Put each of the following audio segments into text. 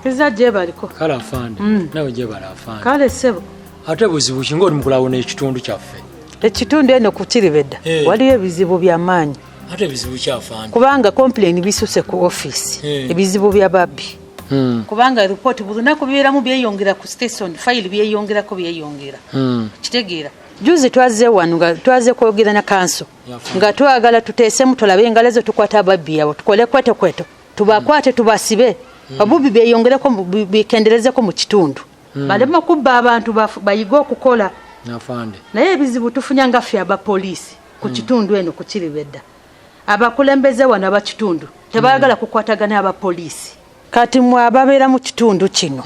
Kiza jebaliko. Kala afande. Nawe jebala afande. Kale sebo. Ate buzibu kingo oli mukulawo ekitundu kyaffe. Ekitundu eno ku Kiribedda waliyo ebizibu by'amaanyi. Ate bizibu kyafande. Kubanga complain bisuse ku office. Ebizibu bya babbi. Kubanga report bulunaku bibeeramu byeyongera ku station file byeyongerako byeyongera. Kitegeera. Juzi twaze wanu nga twaze kwogera na kanso. Nga twagala tuteesemu tulabe engalezo tukwata ababbi yabo tukole kweto. Tubakwate tubasibe. Abubi byeyongerako bikenderezeko mu kitundu. Balema kubba abantu bayiga okukola. Nafande. Naye ebizibu tufunya nga ffe aba police ku kitundu eno ku Kiribedda. Abakulembeze wana aba kitundu tebaagala kukwatagana aba police. Kati mwababeera mu kitundu kino.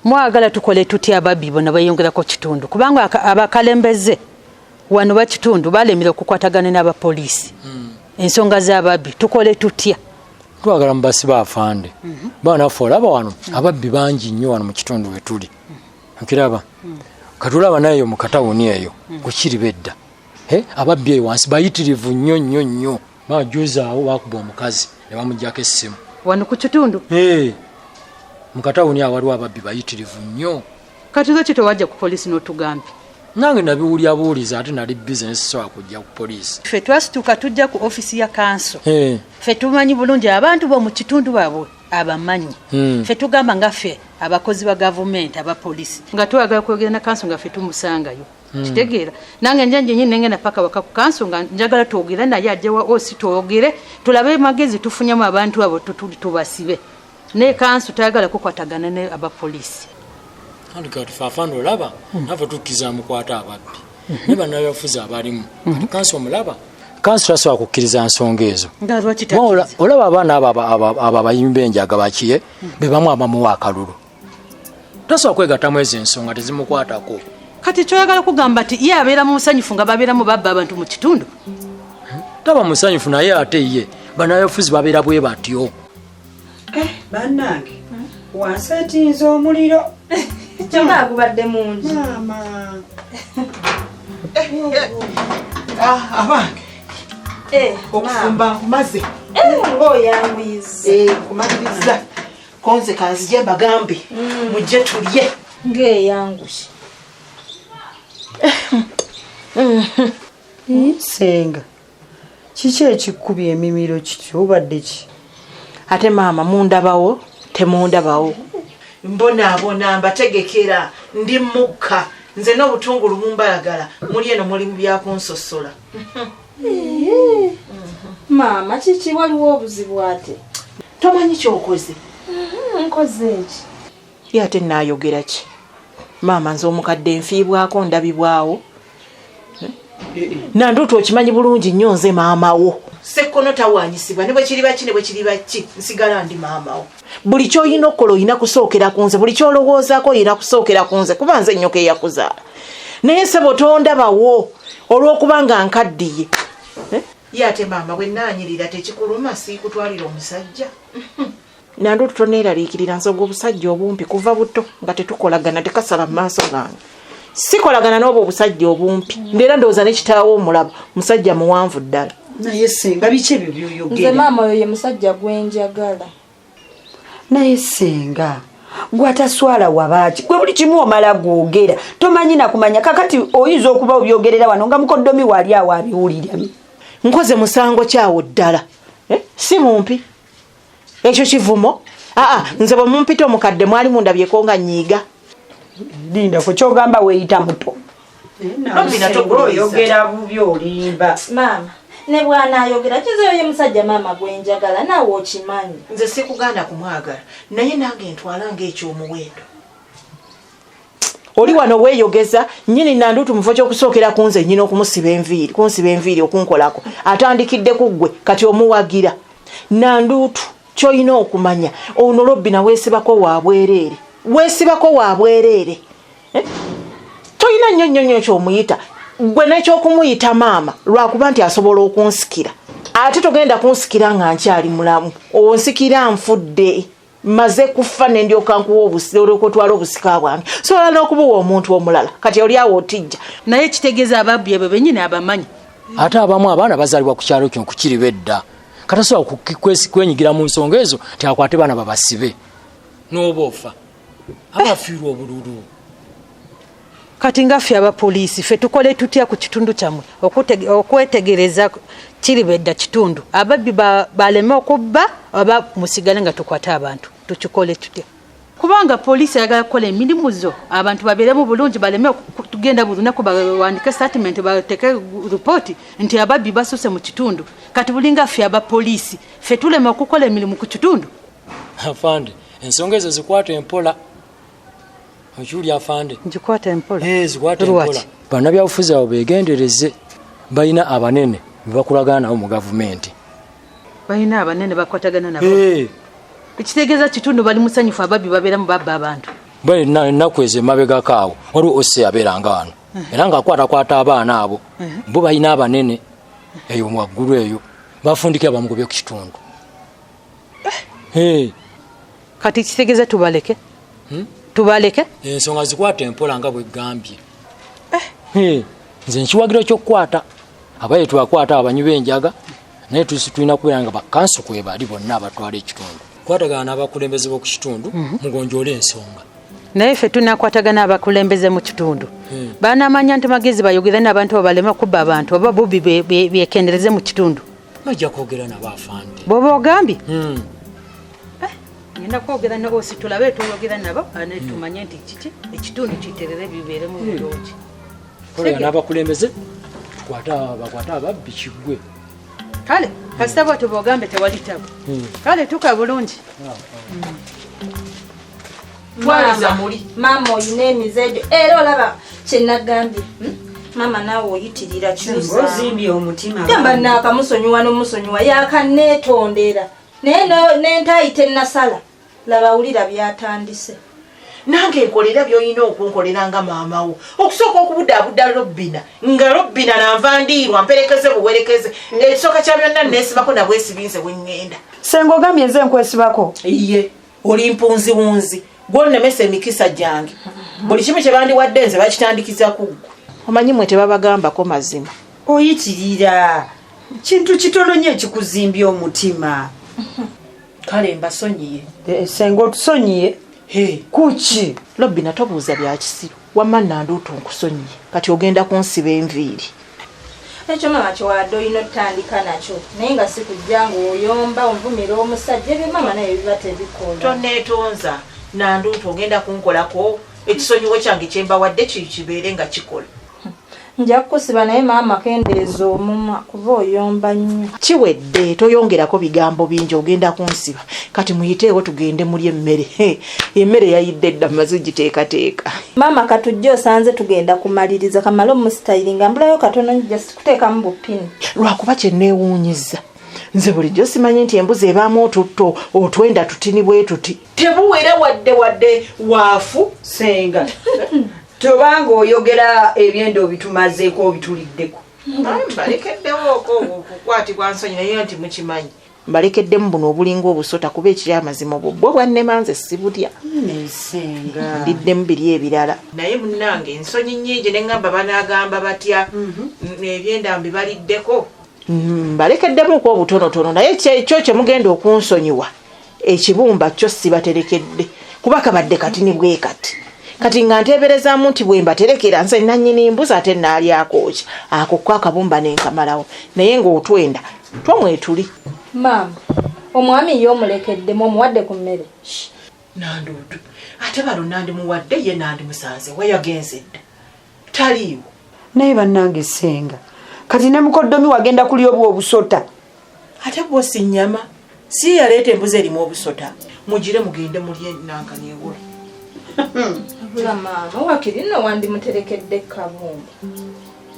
Mwagala tukole tutya ababbi bona bayongerako kitundu kubanga abakalembeze wano ba kitundu balemera okukwatagana n'aba police. Ensonga z'ababbi tukole tutya. Twagala mbasiba afande. Bana folaba wano ababbi bangi nnyo wano mu kitundu wetuli. Nkiraba. Katulaba nayo mu katawuni eyo ku Kiribedda. Ababbi eyo wansi bayitirivu nnyo. Bajuza awo bakuba omukazi ne bamujjako essimu. Wano ku kitundu? Mu katawuni awaliwo ababbi bayitirivu nnyo. Kati lwaki tewajja ku police n'otugambe? Nange nabiwulya buuliza ate nali business so akujja ku police. Ffe twasituka tujja ku office ya kanso. Ffe tumanyi bulungi abantu bo mu kitundu baabwe abamanyi. Ffe tugamba nga ffe abakozi ba government aba police. Nga twagala kwogera na kanso nga ffe tumusangayo. Kitegeera. Nange njanje nyine nengena paka waka ku kanso nga njagala twogera naye ajjewa osi twogere tulabe magezi tufunyamu abantu abo tubasibe. Ne kanso tayagala kukwatagana ne aba police. Kati fafando laba nava tukiza mukwata ababbi ne banayafuza abalimu kati kanso mulaba kanso taso akukkiriza nsonga ezo olaba abaana aba bayimba enjaga bakiye be bamu abamuwa akalulu taso akwegata mwezi ensonga tezimukwatako kati kyoyagala kugamba ati ye abeera mu musanyufu nga babeeramu babba abantu mu kitundu taba musanyufu naye ate ye banayafuzi babeera bwe batyo bannange wansetinza omuliro Chama kubadde mungi. Mama. Abange. Okufumba kumaze. Ngoyanguyize. Kumaliriza. Konze kanzije bagambe. Mujje tulye. Ngeyangushe. Senga. Kiki ekikubye emimiro kityo obadde ki? Ate mama mundabawo temundabawo. Mbona mbategekera ndi mukka nze n'obutungulu mumbalagala muli eno muli byakunsosola. Mama kiki waliwo obuzibu ate? Tomanyi kyokoze? Nkoze ki? Yate nayogera ki? Mama nze omukadde nfiibwako ndabibwawo. Nandutu okimanyi bulungi nnyo nze maama wo. Sekkono tawanyisibwa ne bwe kiriba ki nsigala ndi maama wo. Buli kyoyina okukola oyina kusookera ku nze, buli kyolowoozaako oyina kusookera ku nze kuba nze nnyo ke yakuzaala. Naye sebo tondabawo olw'okuba nga nkaddiye. Ye ate maama bwe nnaanyirira tekikuluma siikutwalira omusajja. Nandutu toneeraliikirira nsonga obusajja obumpi kuva buto nga tetukolagana tekasala mu maaso gange. Sikolagana n'obwo obusajja obumpi. Ndera ndowooza ne kitaawo omulaba musajja muwanvu ddala. Naye senga biki ebyo by'oyogera? Nze maama oyo ye musajja gwenjagala. Naye senga gwataswala wabaki gwe buli kimu omala gwogera tomanyi na kumanya kakati oyinza okuba obyogerera wano nga mukoddomi wali awo abiwulira. Nkoze musango kyawo ddala. Si mumpi. Ekyo kivumo? Nze bwe mumpita omukadde mwali mundabyeko nga nyiiga. Linda ko kyogamba weeyita muto. Oyogera bubi olimba. Mama ne bwana ayogera kizo ye musajja maama gwenjagala naawe okimanyi. Nze sikuganda kumwagala naye nange ntwala ng'ekyomuwendo. Oli wano weeyogeza nnyini Nandutu mufo ky'okusookera ku nze nnyina okumusiba enviiri kunsiba enviiri okunkolako atandikidde ku ggwe kati omuwagira. Nandutu ky'olina okumanya ono Robbi na weesibako wabwereere. Weesibako wabwereere. Toyina nnyo ky'omuyita gwe n'ekyokumuyita maama lwakuba nti asobola okunsikira. Ate togenda kunsikira nga nkyali mulamu. Onsikira nfudde. Maze kufa ne ndyoka nkuwa obusiro olw'okutwala obusika bwange. Sobola n'okubuwa omuntu omulala kati oli awo otijja. Naye kitegeeza ababbi abo bennyini abamanyi. Ate abamu abaana bazaalibwa ku kyalo kino ku Kiribedda. Katasobola kwenyigira mu nsonga ezo ti akwate baana babasibe. n'oba abafiirwa obululu. Kati nga ffe abapoliisi ffe tukole tutya ku kitundu kyammwe okwetegereza kiribedda kitundu ababbi baleme okubba oba musigale nga tukwata abantu tukikole tutya kubanga poliisi ayagala kukola emirimu zo abantu babeeremu bulungi baleme tugenda buli lunaku bawandike statement bateke ripooti nti ababbi basuse mu kitundu kati bulinga ffe abapoliisi ffe tulema okukola emirimu ku kitundu. Afande ensonga ezo zikwata empola. Ojuli afande njikwata empola. Zikwata empola. Bannabyabufuzi abo beegendereze balina abanene bebakolagana nabo mu gavumenti. Balina abanene bakwatagana nabo. Ekitegeeza kitundu bali musanyufu ababbi babeera mu babba abantu. Ennaku ezo emabega kaawo waliwo ose abeeranga wano era ng'akwatakwata abaana abo bo balina abanene eyo waggulu eyo bafundikira bamugobye ku kitundu. Kati kitegeeza tubaleke? Tubaleke? Ensonga zikwata empola nga bwe gambye. Nze nkiwagiro ky'okukwata abaye tubakwata abanywi b'enjaga naye tulina kubeera nga bakanso kwe bali bonna abatwala ekitundu. Kwatagana n'abakulembeze b'oku kitundu mugonjoole ensonga. Naye ffe tunakwatagana abakulembeze mu kitundu. Baanamanya nti magezi bayogera n'abantu baleme kubba abantu oba bubi byekendereze mu kitundu. Bajja kwogera nabo afande. Bw'oba ogambye? Ngenda kwogera nabo si tulabe tuyogera nabo ane tumanye nti kiki ekitundu kiterere bibeere mu bulungi. Kolera n'abakulembeze bakwata ababbi kiggwe. Kale kasita bw'atyo bw'ogambe tewali tabo. Kale tuka bulungi. Twaliza muli mama oyina emizejo era olaba kye nagambye mama naawe oyitirira kyusa ozimbye omutima gamba naakamusonyiwa n'omusonyiwa yakaneetondera naye nentayite nasala laba wulira byatandise nange nkolera by'olina okunkolera nga maamawo okusooka okubuddaabudda Robbina nga Robbina nanvandiirwa mperekeze buwerekeze ekisooka kya byonna neesibako nabwesibinze bwe ŋŋenda. Senga ogambye nze nkwesibako? Iye oli mpunziwunzi gw'onnemesa emikisa gyange buli kimu kye bandiwadde nze bakitandikiza ku ggwe. Omanyi mwe tebabagambako mazima. Oyitirira kintu kitono nnyo ekikuzimbye omutima. Kale mbasonyiye. Senga otusonyiye? Kuki? Robbina tobuuza bya kisiru wamma nanduutu nkusonyiye kati ogenda kunsiba enviiri. ekyo mama kyewadde olina otandika nakyo naye nga si kujja ng'oyomba onvumira omusajja ebyo mama naye biba tebikola. Toneetonza nanduutu ogenda kunkolako ekisonyiwo kyange kye mbawadde kibeere nga kikola. Nja kukusiba naye maama kendeeza omumwa kuba oyomba nnyo. Kiwedde toyongerako bigambo bingi ogenda kunsiba kati muyiteewo tugende muli emmere. Emmere yayidde dda maze giteekateeka. Maama katujja osanze tugenda kumaliriza kamala omusitayiri nga mbulayo katono njja kuteekamu bupini. Lwakuba kye neewuunyiza nze bulijjo simanyi nti embuzi ebaamu otutto otwenda tutini bwe tuti tebuwera wadde waafu. Senga tobanga oyogera ebyendo obitumazeeko obituliddeko. Mbalekeddewo okukwatibwa nsonyi naye nti mukimanyi mbalekeddemu buno obulinga obusota kuba ekiri amazima obwo bwo bwannemanze sibutya. Senga ndiddemu biri ebirala naye munnange ensonyi nnyingi ne ŋŋamba banaagamba batya ebyenda mbibaliddeko. Mbalekeddemu obutonotono naye kyo kye mugenda okunsonyiwa ekibumba kyo sibaterekedde kuba kabadde katini bwe kati nga nteeberezaamu nti bwe mbaterekera nze nannyini mbuzi ate naalyakoki ako ko akabumba nenkamalawo naye ng'otwenda twamwetuli. Maama omwami ye omulekeddemu omuwadde ku mmere. Nanduutu ate balo nandimuwadde ye nandimusanze wayagenze dda taliiwo. naye bannange Senga kati ne mukoddomi wagenda kulya obwo obusota. Ate bwo si nnyama si yaleeta embuzi erimu obusota mugire mugende mulye nanka neewula. Abula maama wakiri nno wandimuterekedde kabumba.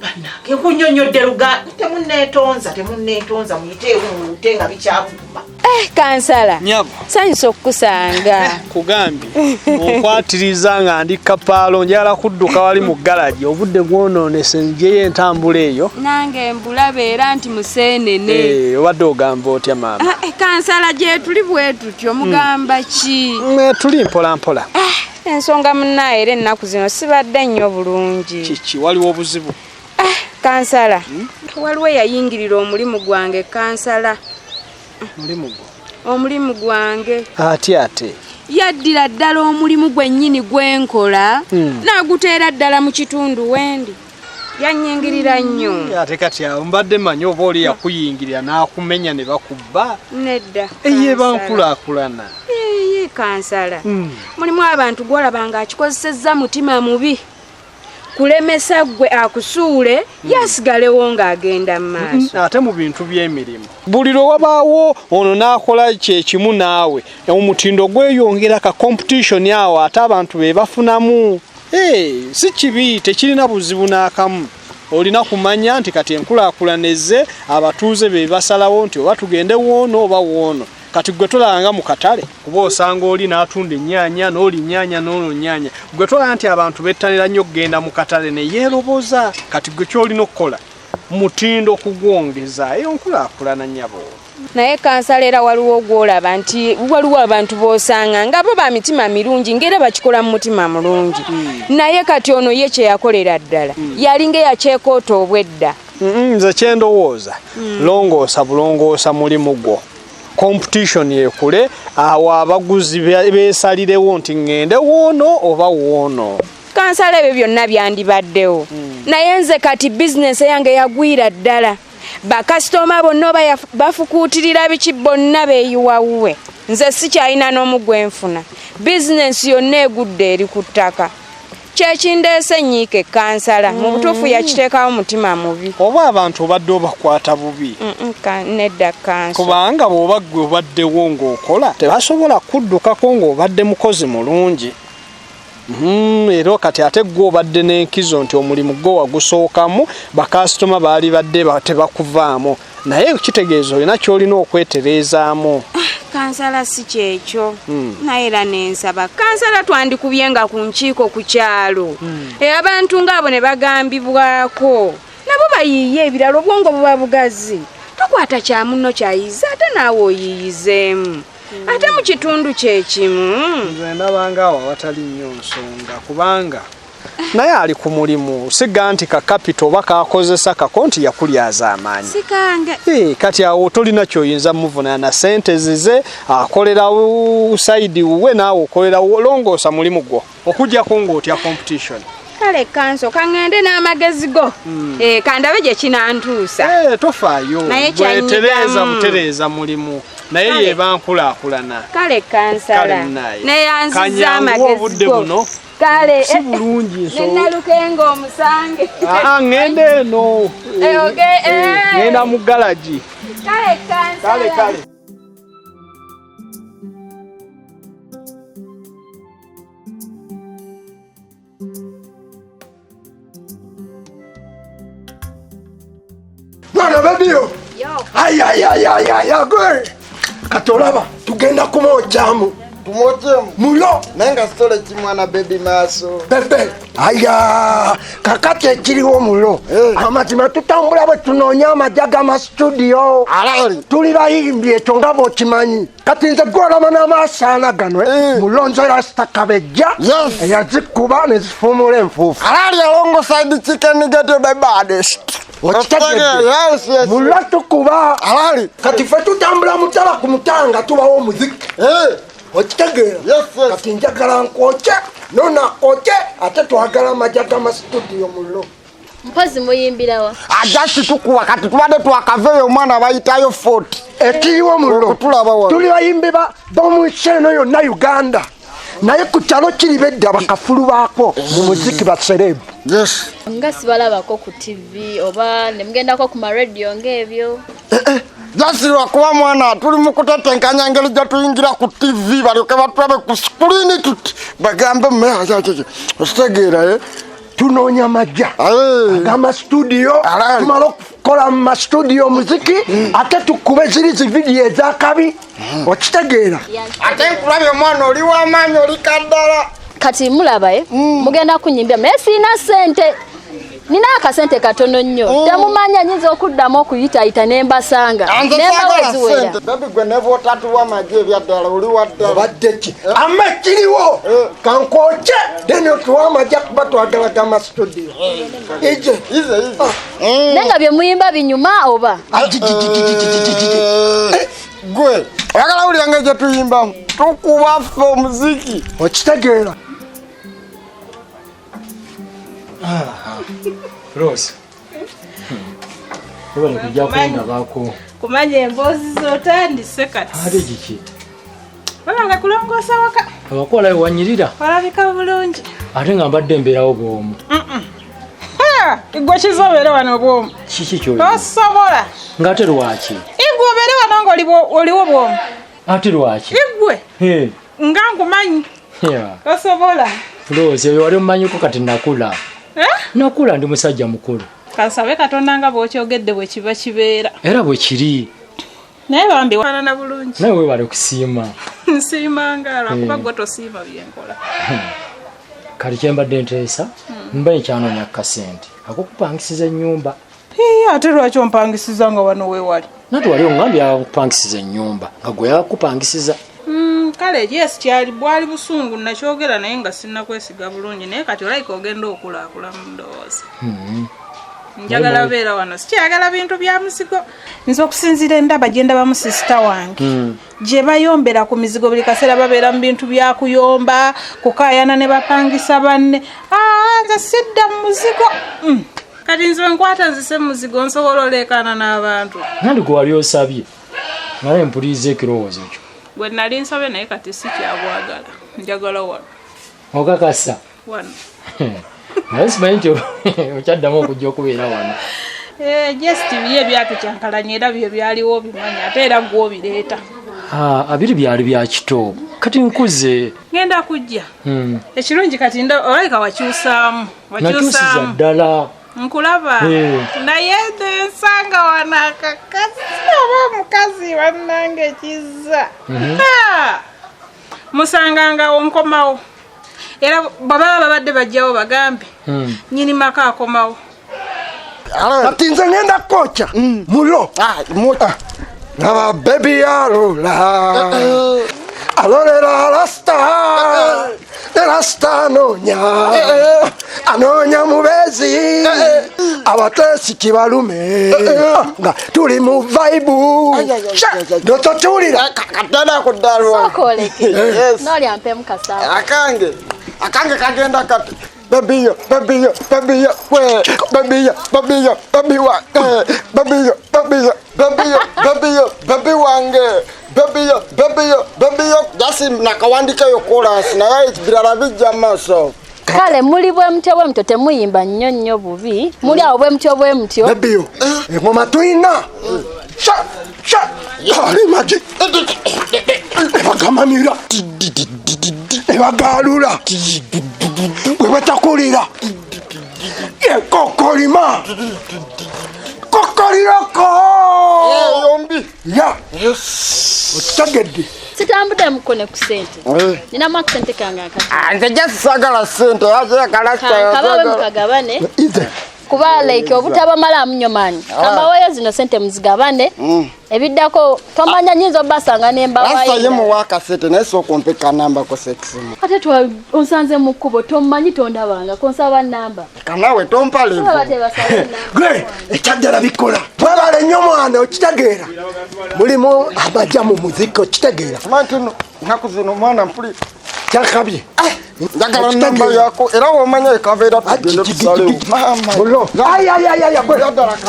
Bannange nkunyonyodde Luganda temunneetonza muyiteewo muwute nga bikyavuma. Kansala sanyusa okukusanga kugambye okwatiriza nga ndi kapaalo njala kudduka wali mu galaji obudde gwonoonese njeyo entambula eyo nange mbulabe era nti museenene. Obadde ogamba otya maama? Kansala gye tuli bwe tutyo mugamba ki? Tuli mpolampola. Ensonga munnaye era ennaku zino sibadde nnyo bulungi. Kiki waliwo obuzibu? Kansala waliwo yayingirira omulimu gwange kansala. Mulimu Omulimu gwange ate yaddira ddala omulimu gwennyini gwenkola n'aguteera ddala mu kitundu wendi yannyingirira nnyo ate kati mbadde manyi oba oli yakuyingirira n'akumenya ne bakubba nedda eye bankulaakulana kansala mulimu abantu gwolaba nga akikozesezza mutima mubi kulemesa gwe akusuule yasigalewo ng'agenda mu maaso ate mu bintu by'emirimu buli lwe wabaawo ono n'akola kyekimu naawe omutindo gweyongera ka competition awo ate abantu be bafunamu si kibi tekirina buzibu n'akamu olina kumanya nti kati enkulaakulaneze abatuuze be basalawo nti oba tugende woono oba woono kati gwe tolanga mu katale kuba osanga oli n'atunda ennyaanya n'oli nnyaanya n'ono nnyaanya gwe tolanga nti abantu bettanira nnyo okugenda mu katale ne yeeroboza kati gwe kyolina okukola mutindo kugwongeza eyo nkulaakulana nnyabo naye kansala era waliwo ogwolaba nti waliwo abantu boosanga nga bo ba mitima mirungi ng'era bakikola mu mutima mulungi naye kati ono ye kye yakolera ddala yalinga eyakyekooto obwedda nze kyendowooza longoosa bulongoosa mulimu gwo competition yekule awo abaguzi beesalirewo nti ngende woono oba woono kansala ebyo byonna byandibaddewo naye nze kati bizinesi yange yagwira ddala bakasitoma bonna oba bafukuutirira biki bonna beeyiwawuwe nze sikyalina n'omu gwenfuna bizinesi yonna egudde eri ku ttaka kyekindeese nnyiike kansala mu butuufu yakiteekawo mutima mubi oba abantu obadde obakwata bubi nedda kansa kubanga bw'oba ggwe obaddewo ng'okola tebasobola kuddukako ng'obadde mukozi mulungi era kati ate gwe obadde n'enkizo nti omulimu gwo wagusookamu bakasitoma baali badde tebakuvaamu naye kitegeeza olina ky'olina okwetereezaamu kansala si kyekyo naye era nensaba kansala twandikubye nga ku nkiiko ku kyalo abantu ng'abo ne bagambibwako nabo bayiiye ebirala obwongo buba bugazi tokwata kya munno kyayiza ate naawe oyiyizeemu ate mu kitundu kyekimu nze ndabanga awo awatali nnyo nsonga kubanga naye ali ku mulimu siga nti ka kapito oba kakozesa kako nti yakulyaza amaanyi sikange kati awo tolina kyoyinza muvunaana sente zize akolera saidi wuwe naawe okolera longoosa mulimu gwo okujjako ng'otya competition kale kanso kangende n'amagezi go kandabe gye kinantuusa tofaayo bwetereeza butereeza mulimu naye yeba nkulaakulana kale kansala neyanziza amagezi go kale si bulungi nenalukenga omusange ngende eno ngenda mu galagi kale kansala kale Mwana babiyo ayayayaya gwe katolaba tugenda kumojamu tumotemu mulo nenga sitole kimwana baby maso bebe aya kakati ekiriwo mulo amazima tutambula bwe tunoonya amajaga ma studio alali tuli bayimbi ekyo nga bw'okimanyi kati nze gwolaba n'amaasaana gano mulo nze rasita kabejja eyazikuba ne zifumula enfuufu alali alongo side chicken get the baddest okitegedde mulo tukuba alali kati ffe tutambula mutala ku mutanga tubawo omuziki okitegeera kati njagala nkwoke nonakoke ate twagala amajaga ma studio mulo mpozi muyimbirawa ajasi tukuwa kati tubadde twakaveyo omwana bayitayo 40 ekiriwo mulo tuli bayimbi b'omunseno yonna Uganda naye ku kyalo KIRIBEDDA bakafulu baako mu muziki baserebu nga sibalabako ku TV oba nemugendako ku maradio ng'ebyo jasirwa kuba mwana tuli mu kutetenkanya ngeri gye tuyingira ku TV balyoke batulabe ku screen tuti bagambe ositegeera tunoonya amajja ag'amastudio tumala okukola mu mastudio muziki ate tukube ziri zividiyo ezakabi okitegeera ate nkulabye omwana oli w'amaanyi oli kaddala kati mulabaye mugenda kunyimbya naye siina ssente nina akasente katono nnyo temumanya nyinza okuddamu okuyitayita nembasanga nembaweziwera babi gwe nevootatuwa amagye ebyaddala oli waddala obadde ki ama ekiriwo kankwoke then otuwa amajja kuba twagalaga amastudio ije naye nga bye muyimba binyuma oba gwe oyagala wulira nga gye tuyimbamu tukuba ffe omuziki okitegeera Rose obale kujja kwendabako kumanya emboozi z'otandise kati ate kiki olanga kulongoosa waka abakola wanyirira walabika bulungi ate nga mbadde mbeerawo bw'omu igwe kizobeere wano bwomu kiki kyoli tosobola ng'ate lwaki igwe obeere wano nga oliwo bwomu ate lwaki igwe nga nkumanyi tosobola Rose oyo wali omumanyiko kati nakula nakula ndi musajja mukulu kasabe katonda nga bw'okyogedde bwe kiba kibeera era bwe kiri naye bambi wanana bulungi nawe weewale kusiima nsiimanga lwakuba gwe tosiima byenkola kati kyembadde nteesa mbaye kyanoonya kasente akokupangisiza ennyumba ate lwaki ompangisiza nga wano weewali nati wali ongambye akupangisiza ennyumba nga gwe yakupangisiza kale yes kyali bwali busungu nakyogera naye nga sinnakwesiga bulungi naye kati olayika ogenda okulaakula mu ndowooza njagala beera wano sikyagala bintu bya muzigo nze okusinziira endaba gye ndabamu sisita wange gye bayombera ku mizigo buli kaseera babeera mu bintu bya kuyomba kukaayana ne bapangisa banne nze sidda mu muzigo kati nze nkwata nzise mu muzigo nsobola oleekaana n'abantu nandi gwe wali osabye naye mpuliriza ekirowoozo ekyo gwe nali nsabye naye kati sikyabwagala njagala wano okakasa wano naye simanyi nti okyaddamu okujja okubeera wano just biye byatucyankalanya era byo byaliwo bimanya ate era gwe obireeta abiri byali bya kito kati nkuze ngenda kujja ekirungi kati olayika wakyusaamu nakyusiza ddala nkulaba naye nsanga wano akakazi oba omukazi wannange kizza musangangawo nkomawo era baba babadde bajjawo bagambe nyini maka akomawo kati nze ngenda kocha mulo naba bebi alola alolera rasta anonya mubezi abatesi kibalume nga tuli mu vaibu nototulira katana kudalwa sokoleke noli ampe mukasa akange kagenda kati babiyo we babi wange babiyo jasi nakawandikayo chorus naye birala bijja maaso kale muli bwe mutyo temuyimba nnyo bubi muli awo bwe mutyo babiyo engoma tuyina kale maji ebagamanira ebagalula bwe batakulira ekokolima kokolirako yombi ya okitegedde sitambudde mukone ku sente ninamu akasente kange nze jasagala sente kabawe mukagabane kuba like obutabamala munyo mani kambaweyo zino sente muzigabane ebiddako tomanya nyinzo basanga nemba wayi asa yemu waka sente naye sokumpeka namba ko sexy ate twa onsanze mu kubo tomanyi tondabanga konsaba namba kanawe tompale gwe ekyajjala bikola twabale nnyo mwana okitegeera mulimu amajja mu muziki okitegeera mantino nakuzino mwana mpuli kyakabye njagala namba yako era womanya ekabeera tugende tusalewo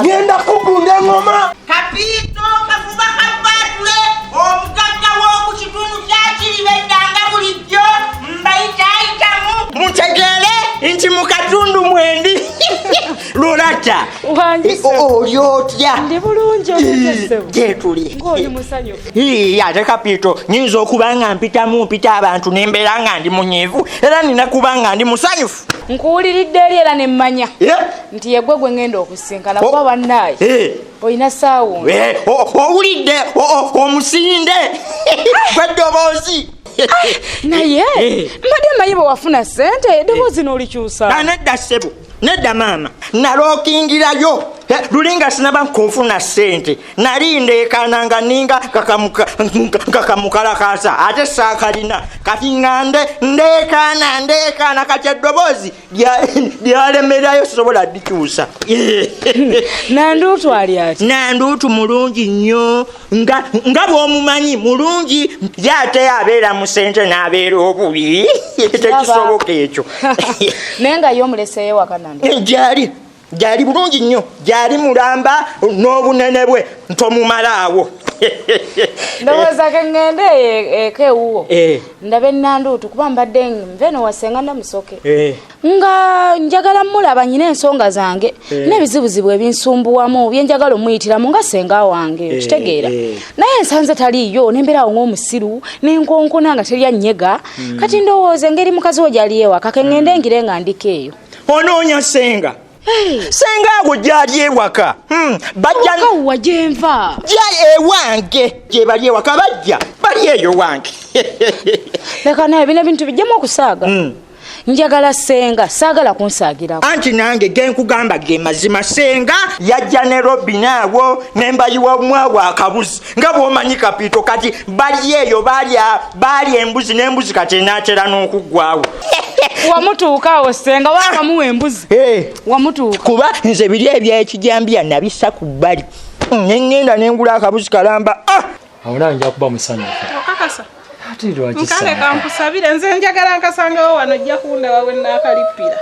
ngenda kubunda engoma kapito kafuba kabatule omugagga w'okukitundu kya Kiribedda nga bulijjo mbayitaayitamu mutegeere nti mu katundu mwendi lulata oli otya ndi bulungi gyetuli ate kapito nyinza okuba nga mpita abantu nembeera nga ndi munyiivu era nina kuba nga ndi musanyufu nkuwuliridde eri era nemmanya nti yegwe gwe ngenda okusinkana kuba bannaaye olina saawo owulidde omusinde gweddoboozi naye mbadde mmanyi bwe wafuna sente eddoboozi n'olikyusa nedda ssebo nedda maama nalookingirayo lulinga sinaba nkufuna sente nali ndeekananga ninga kakamukalakasa ate saakalina kati ngande ndeekana kati eddoboozi lyalemerayo sobola dikyusa. Nanduutu ali ati? Nanduutu mulungi nnyo nga bw'omumanyi mulungi yate abeera mu sente n'abeera obubi tekisoboka ekyo. Naye nga y'omuleseeyo waka Nanduutu? Gyali bulungi nnyo gyali mulamba n'obunene bwe ntomumalaawo. Ndowooza ke ngende eka ewuwo ndabe Nanduutu kuba mbadde nveno wasenga ndamusoke nga njagala mulaba nyina ensonga zange n'ebizibuzibu ebinsumbuwamu byenjagala omuyitiramu nga senga wange okitegeera naye nsanze taliiyo nembeerawo ng'omusiru n'enkonkona nga teryannyega kati ndowooza engeri mukazi wo gyali ewaka ke ngende ngire nga ndika eyo. Onoonya senga? Senga ago gyali ewaka bajja wajenva ewange gye bali ewaka bali eyo wange. Leka naye bino ebintu bijjamu okusaaga. Njagala senga saagala kunsaagirako. Anti nange genkugamba ge mazima senga yajja ne Robina awo nembayiwa omwawo akabuzi nga bw'omanyi Kapito kati bali eyo bali embuzi n'embuzi kati enaatera n'okuggwawo. Wamutuukaawo senga waakamuwa embuzi? Wamutuuka kuba nze biri ebyekijambya nabissa ku bbali nengenda nengula akabuzi kalamba. Awo nawe nja kuba musanyufu. Okakasa nkale kankusabire nze njagala nkasangawo wano ojja kundaba bwe naakalipira.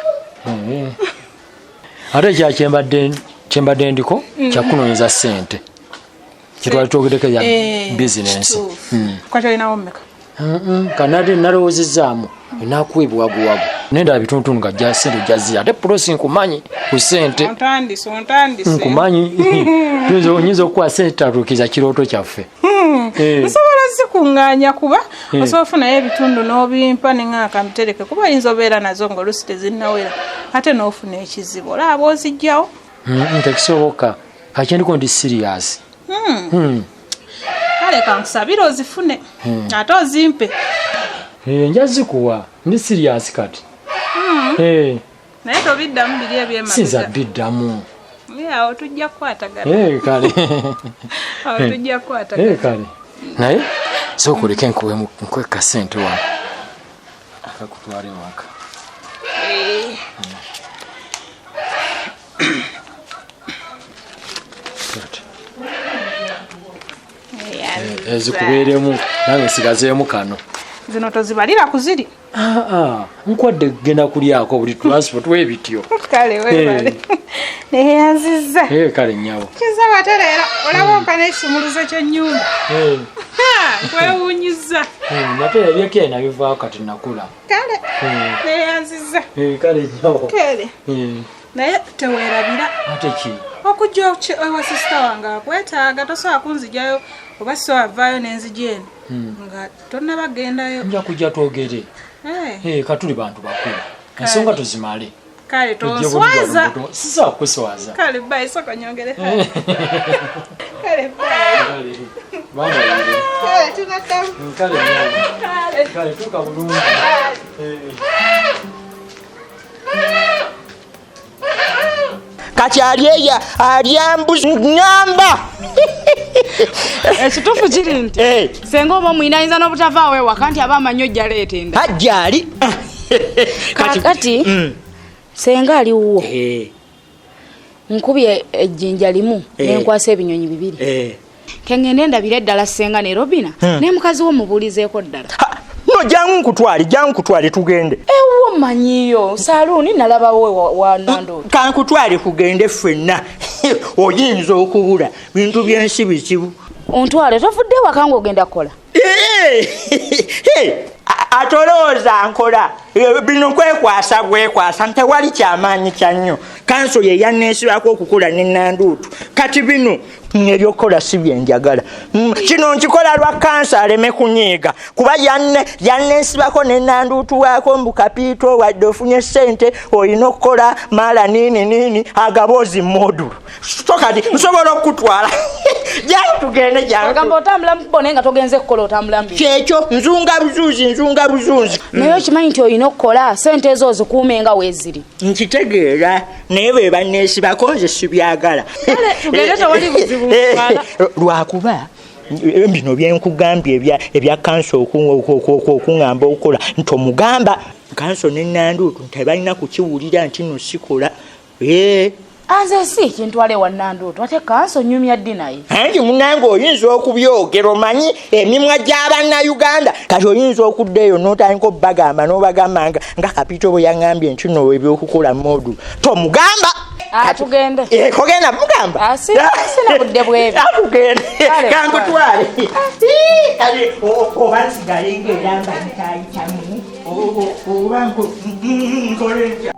Ate kyembadde ndiko kyakunoonyeza ssente kyetwali twogereko ya bizinensi. Kwati olinawo mmeka? Kanade nalowoozezaamu enakuweebwaguwagu nendaba bitunutunu nga gya ssente gyazira ate pulosi nkumanyi ku ssente ontandise nkumanyi nyinza okukuwa ssente tatuukiza kirooto kyaffe. Nsobola zikuŋŋaanya kuba osobola ofunayo ebitundu n'obimpa neŋŋaaka mitereke kuba oyinza obeera nazo ng'oluusi tezinnawera ate n'ofuna ekizibu olaba ozijjawo. Tekisoboka kakyendiko ndi siriyasi. Kale kankusabire ozifune ate ozimpe. Nja zikuwa ndi siriyasi kati. Naye tobiddamu biri ebyemageza. Sinza biddamu. Awo tujja kukwatagana. Kale. Awo tujja kukwatagana. Kale. Naye sokuleke nkweka ssente wano akakutwala ewaka. Ezikubeeremu nange nsigazeemu kano. Zino tozibalira ku ziri? Nkwadde genda kulyako buli transport webityo. Kale webale. Neyanziza. Kale nnyabo. Kizaba tereera olaba mpa n'ekisumuluzo ky'ennyumba. Nkwewuunyiza. Nate ebyekye nabivaako kati nakula. Kale neyanziza. Kale nnyabo. Kale. Naye teweerabira. Ate ki? Okujja ewa sisita wange akwetaaga tosobola kunzijayo oba so avaayo n'enzija eno nga tonnabagendayo. Nja kujja twogere. Katuli bantu bakulu ensonga tuzimale. Kale tonswaza. Sisobola kuswaza. Kale bye soko nyongere. Kale bye. Kale tunadamu. Kale tuka bulungi. Kati alya mbuzi ngamba. Ekituufu kiri nti senga oba omwina ayinza n'obutavaawo ewaka nti aba amanyi ojja leeta enda. Ajjali. Kati senga ali wuwo nkubye ejjinja limu nenkwasa ebinyonyi bibiri kengende ndabire eddala senga ne Robina ne mukazi wo mubuulizeeko ddala. No jangu kutwale tugende. Ewo manyiyo saluuni nalabawo wa Nanduutu. Kankutwale kugende ffenna. Oyinza okubula bintu byensi bizibu. Ontwale tofudde waka ng'ogenda kukola. Atolooza nkola bino kwekwasa tewali kyamaanyi kya nnyo. Kanso ye yanneesibako okukola ne Nanduutu kati bino ebyokukola si byenjagala kino nkikola lwa kansa aleme kunyiiga kuba yanneesibako nenanduutuwaako mbu kapiito wadde ofunye ssente olina okukola mala nini agaboozi modulu so kati nsobola okutwala jangu tugende jangu otambula mubone nga togenze kukola otambula mbi kyekyo nzunga buzunzi naye okimanyi nti olina okukola ssente ezo ozikuume nga weeziri nkitegeera naye bwe banneesibako nze sibyagala lwakuba bino byenkugambye ebya kanso okuŋŋamba okukola nti omugamba kanso nenanduutu tebalina kukiwulira nti no sikola anze si kintwale wa nanduutu ate kanso nyumya ddi naye anti munange oyinza okubyogera omanyi emimwa gy'abannayuganda kati oyinza okuddeeyo n'otandika obbagamba n'obagamba nga kapito bwe yaŋŋambye nti no ebyokukola modu tomugamba tugende kogenda mugamba sina budde bwebyo tugende kankutwale oba nsigale ng'eramba ntayitamu oba nkolenja